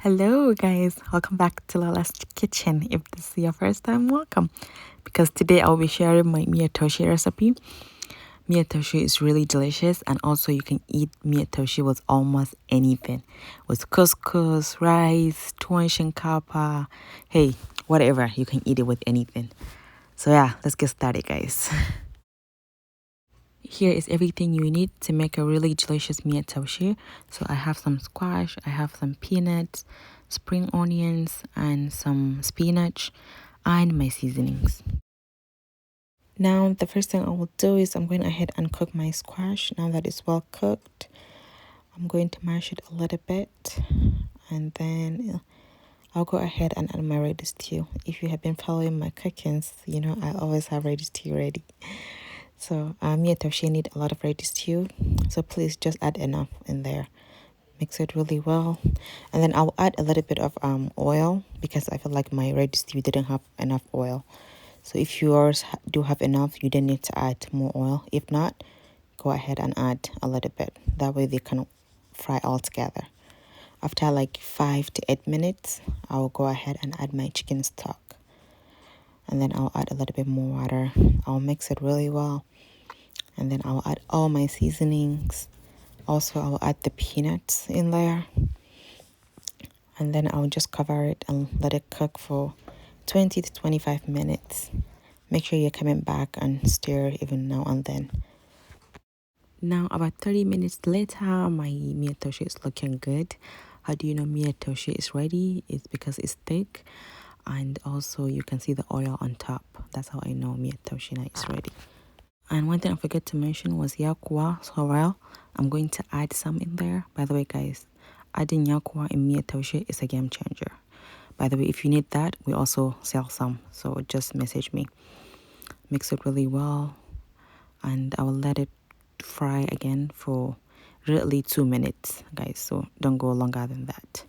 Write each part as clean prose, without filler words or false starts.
Hello guys, welcome back to Lola's Kitchen. If this is your first time, welcome. Because today I'll be sharing my Miyar Taushe recipe. Miyar Taushe is really delicious, and also you can eat Miyar Taushe with almost anything. With couscous, rice, tuwon shinkafa, hey, whatever, you can eat it with anything. So yeah, let's get started guys. Here is everything you need to make a really delicious Miyar Taushe. So I have some squash, I have some peanuts, spring onions, and some spinach, and my seasonings. Now the first thing I will do is I'm going ahead and cook my squash. Now that it's well cooked, I'm going to mash it a little bit, and then I'll go ahead and add my ready stew. If you have been following my cookings, you know I always have ready stew ready. So Miyar Taushe need a lot of ready stew, so please just add enough in there. Mix it really well, and then I'll add a little bit of oil because I feel like my ready stew didn't have enough oil. So if yours do have enough, you don't need to add more oil. If not, go ahead and add a little bit. That way they can fry all together. After like 5 to 8 minutes, I'll go ahead and add my chicken stock. And then I'll add a little bit more water. I'll mix it really well. And then I'll add all my seasonings. Also, I'll add the peanuts in there. And then I'll just cover it and let it cook for 20 to 25 minutes. Make sure you're coming back and stir even now and then. Now, about 30 minutes later, my Miyar Taushe is looking good. How do you know Miyar Taushe is ready? It's because it's thick. And also, you can see the oil on top. That's how I know Miyar Taushe is ready. And one thing I forgot to mention was Yakuwa, Sorrel. I'm going to add some in there. By the way, guys, adding Yakuwa in Miyar Taushe is a game changer. By the way, if you need that, we also sell some. So just message me. Mix it really well. And I will let it fry again for really 2 minutes, guys. So don't go longer than that.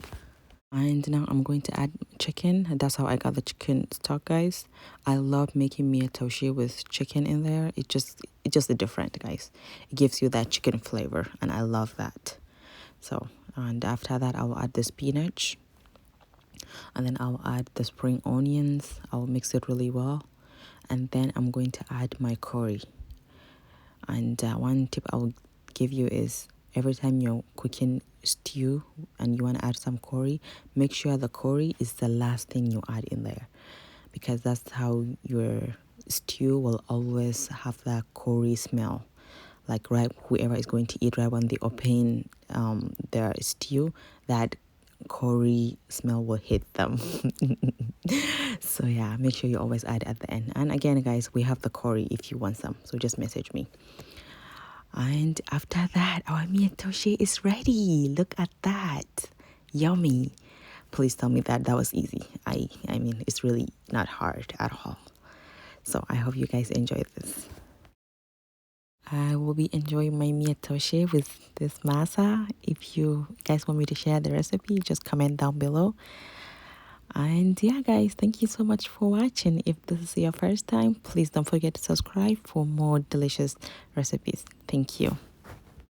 And now I'm going to add chicken. That's how I got the chicken stock, guys. I love making Miyar Taushe with chicken in there. It's just different, guys. It gives you that chicken flavor, and I love that. So, and after that, I will add the spinach, and then I'll add the spring onions. I'll mix it really well, and then I'm going to add my curry. And one tip I will give you is every time you're cooking stew and you want to add some curry, make sure the curry is the last thing you add in there, because that's how your stew will always have that curry smell. Like right, whoever is going to eat, right when they open their stew, that curry smell will hit them. So yeah, make sure you always add at the end. And again, guys, we have the curry if you want some, so just message me. And after that, our Miyar Taushe is ready. Look at that. Yummy. Please tell me that was easy. I mean, it's really not hard at all. So I hope you guys enjoy this. I will be enjoying my Miyar Taushe with this masa. If you guys want me to share the recipe, just comment down below. And yeah, guys, thank you so much for watching. If this is your first time, please don't forget to subscribe for more delicious recipes. Thank you.